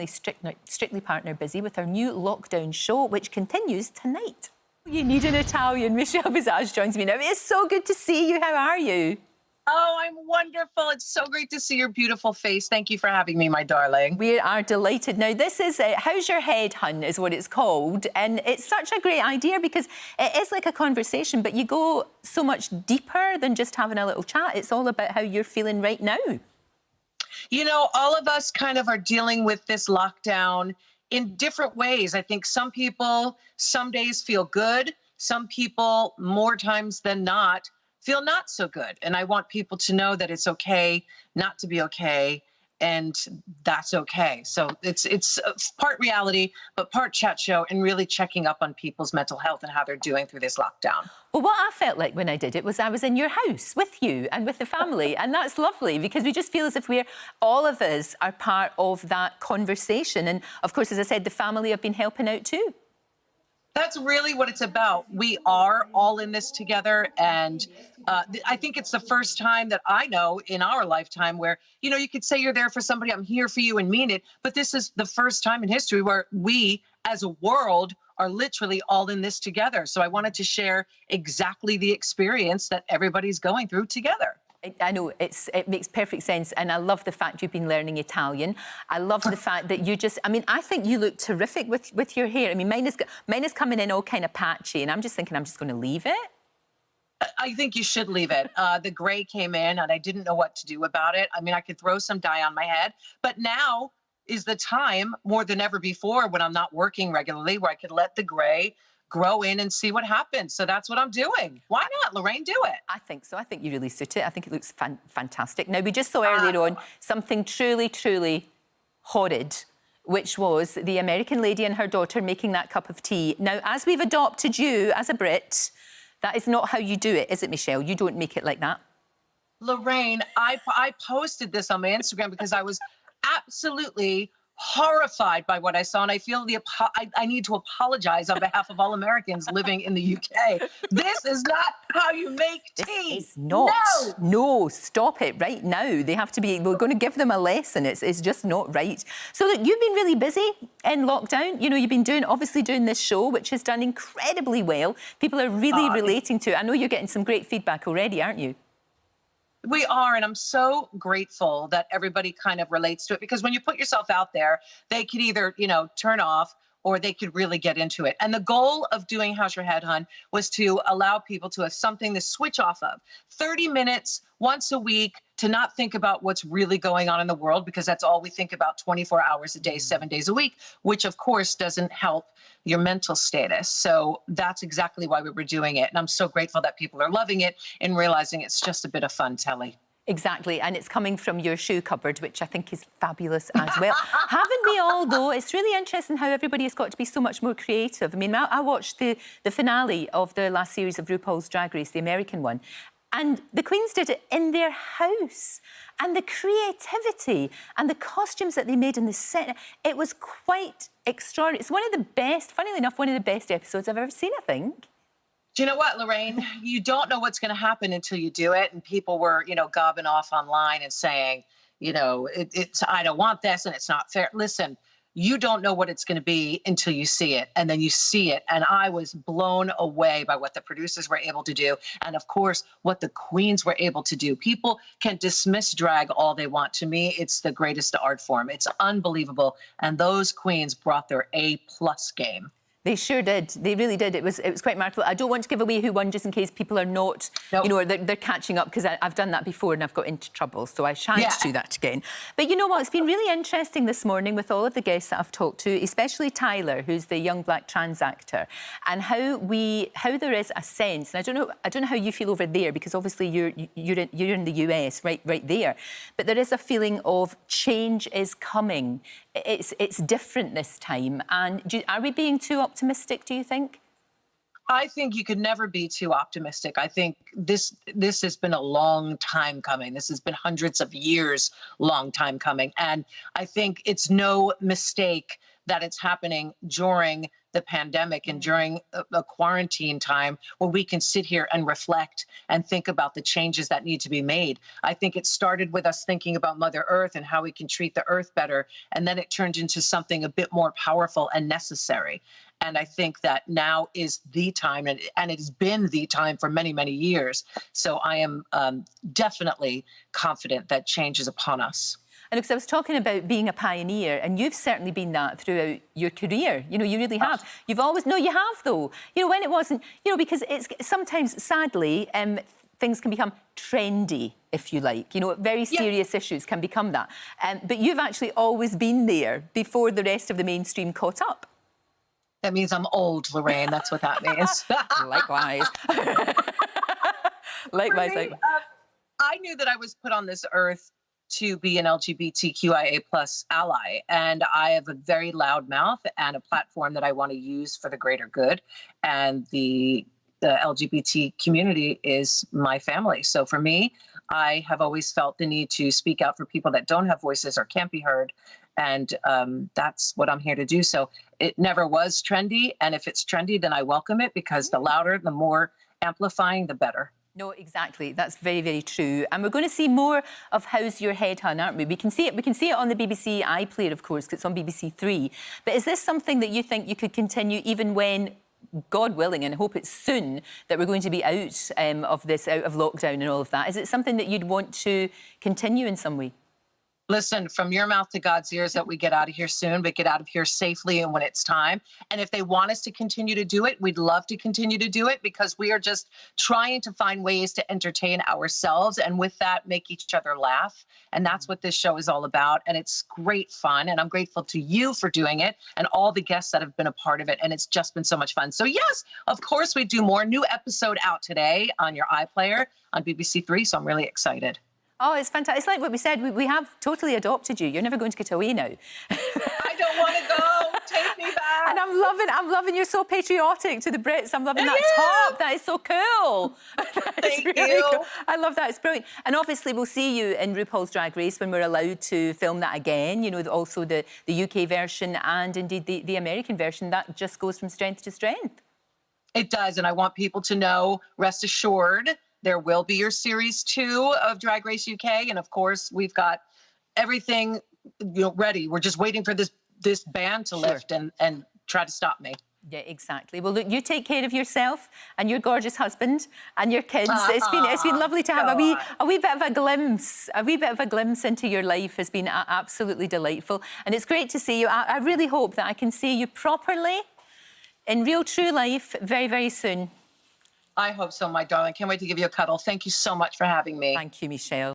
internationally strictly partner busy with our new lockdown show, which continues tonight. You need an Italian. Michelle Visage joins me now. It's so good to see you. How are you? Oh, I'm wonderful. It's so great to see your beautiful face. Thank you for having me, my darling. We are delighted. Now, this is How's Your Head, Hun, is what it's called. And it's such a great idea because it is like a conversation, but you go so much deeper than just having a little chat. It's all about how you're feeling right now. You know, all of us kind of are dealing with this lockdown in different ways. I think some people, some days feel good. Some people, more times than not, feel not so good. And I want people to know that it's okay not to be okay, and that's okay. So it's part reality, but part chat show, and really checking up on people's mental health and how they're doing through this lockdown. Well, what I felt like when I did it was I was in your house with you and with the family, and that's lovely because we just feel as if all of us are part of that conversation. And of course, as I said, the family have been helping out too. That's really what it's about. We are all in this together. And I think it's the first time that I know in our lifetime where, you know, you could say you're there for somebody, I'm here for you, and mean it. But this is the first time in history where we as a world are literally all in this together. So I wanted to share exactly the experience that everybody's going through together. I know, it makes perfect sense, and I love the fact you've been learning Italian. I love the fact that you just, I mean, I think you look terrific with your hair. I mean, mine is coming in all kind of patchy, and I'm just thinking I'm just going to leave it. I think you should leave it. The gray came in, and I didn't know what to do about it. I mean, I could throw some dye on my head, but now is the time more than ever before when I'm not working regularly where I could let the gray grow in and see what happens. So that's what I'm doing. Why not, Lorraine? Do it. I think so. I think you really suit it. I think it looks fantastic. Now, we just saw earlier on something truly, truly horrid, which was the American lady and her daughter making that cup of tea. Now, as we've adopted you as a Brit, that is not how you do it, is it, Michelle? You don't make it like that. Lorraine, I posted this on my Instagram because I was absolutely horrified by what I saw, and I feel I need to apologize on behalf of all Americans living in the UK. This is not how you make tea. It's not. No, stop it right now. They have to be. We're going to give them a lesson. It's just not right. So look, you've been really busy in lockdown. You know, you've been obviously doing this show, which has done incredibly well. People are really relating to it. I know you're getting some great feedback already, aren't you? We are, and I'm so grateful that everybody kind of relates to it, because when you put yourself out there, they could either, you know, turn off or they could really get into it. And the goal of doing How's Your Head, Hun, was to allow people to have something to switch off of. 30 minutes once a week to not think about what's really going on in the world, because that's all we think about 24 hours a day, 7 days a week, which of course doesn't help your mental status. So that's exactly why we were doing it. And I'm so grateful that people are loving it and realizing it's just a bit of fun telly. Exactly, and it's coming from your shoe cupboard, which I think is fabulous as well. Haven't we all, though? It's really interesting how everybody has got to be so much more creative. I mean, I watched the finale of the last series of RuPaul's Drag Race, the American one, and the queens did it in their house. And the creativity and the costumes that they made in the set, it was quite extraordinary. It's one of the best, funnily enough, one of the best episodes I've ever seen, I think. Do you know what, Lorraine? You don't know what's going to happen until you do it. And people were, you know, gobbing off online and saying, you know, I don't want this and it's not fair. Listen, you don't know what it's going to be until you see it. And then you see it. And I was blown away by what the producers were able to do. And of course, what the queens were able to do. People can dismiss drag all they want. To me, it's the greatest art form. It's unbelievable. And those queens brought their A+ game. They sure did. They really did. It was quite remarkable. I don't want to give away who won just in case people are not, you know, they're catching up, because I've done that before and I've got into trouble, so I shan't do that again. But you know what? It's been really interesting this morning with all of the guests that I've talked to, especially Tyler, who's the young black trans actor, and how there is a sense, and I don't know how you feel over there, because obviously you're in the US, right there, but there is a feeling of change is coming. It's different this time, and are we being too optimistic, do you think? I think you could never be too optimistic. I think this has been a long time coming. This has been hundreds of years long time coming. And I think it's no mistake that it's happening during the pandemic and during a quarantine time where we can sit here and reflect and think about the changes that need to be made. I think it started with us thinking about Mother Earth and how we can treat the earth better. And then it turned into something a bit more powerful and necessary. And I think that now is the time, and it has been the time for many, many years. So I am definitely confident that change is upon us. And because I was talking about being a pioneer, and you've certainly been that throughout your career. You know, you really have. You've always, no, you have though. You know, when it wasn't, you know, because it's sometimes, sadly, things can become trendy, if you like. You know, very serious issues can become that. But you've actually always been there before the rest of the mainstream caught up. That means I'm old, Lorraine. That's what that means. Likewise. Likewise. I knew that I was put on this earth to be an LGBTQIA+ ally, and I have a very loud mouth and a platform that I want to use for the greater good. And the LGBT community is my family. So for me, I have always felt the need to speak out for people that don't have voices or can't be heard. And that's what I'm here to do. So it never was trendy. And if it's trendy, then I welcome it, because the louder, the more amplifying, the better. No, exactly. That's very, very true. And we're going to see more of How's Your Head, Hun, aren't we? We can see it on the BBC iPlayer, of course, because it's on BBC Three. But is this something that you think you could continue even when, God willing, and I hope it's soon, that we're going to be out of lockdown and all of that? Is it something that you'd want to continue in some way? Listen, from your mouth to God's ears, that we get out of here soon, but get out of here safely and when it's time. And if they want us to continue to do it, we'd love to continue to do it, because we are just trying to find ways to entertain ourselves, and with that, make each other laugh. And that's what this show is all about. And it's great fun. And I'm grateful to you for doing it and all the guests that have been a part of it. And it's just been so much fun. So yes, of course we do more. New episode out today on your iPlayer on BBC Three. So I'm really excited. Oh, it's fantastic. It's like what we said. We have totally adopted you. You're never going to get away now. I don't want to go. Take me back. And I'm loving you're so patriotic to the Brits. I'm loving that top. That is so cool. Thank you. Cool. I love that. It's brilliant. And obviously we'll see you in RuPaul's Drag Race when we're allowed to film that again. You know, also the UK version and indeed the American version. That just goes from strength to strength. It does. And I want people to know, rest assured, there will be your series 2 of Drag Race UK. And of course, we've got everything ready. We're just waiting for this ban to lift and try to stop me. Yeah, exactly. Well, look, you take care of yourself and your gorgeous husband and your kids. It's been lovely to have a wee bit of a glimpse into your life. Has been absolutely delightful. And it's great to see you. I really hope that I can see you properly in real true life very, very soon. I hope so, my darling. Can't wait to give you a cuddle. Thank you so much for having me. Thank you, Michelle.